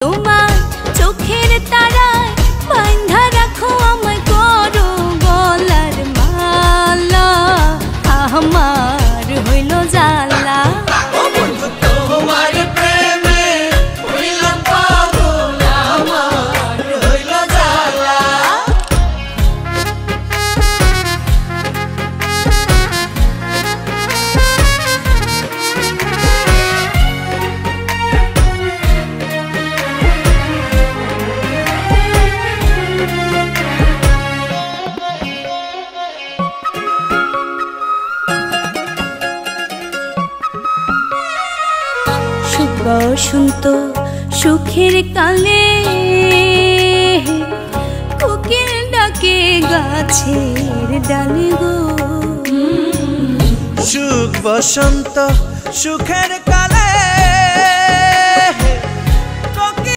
তোমার চোখের তারায় বাঁধা রাখো আমায় করো গলার মালা আমার হইল জ্বালা তোমার প্রেমে হইলাম পাগল আমার হইল জ্বালা বসন্ত সুখের কালে কোকিল ডাকে গাছের ডালে গো সুখ বসন্ত সুখের কালে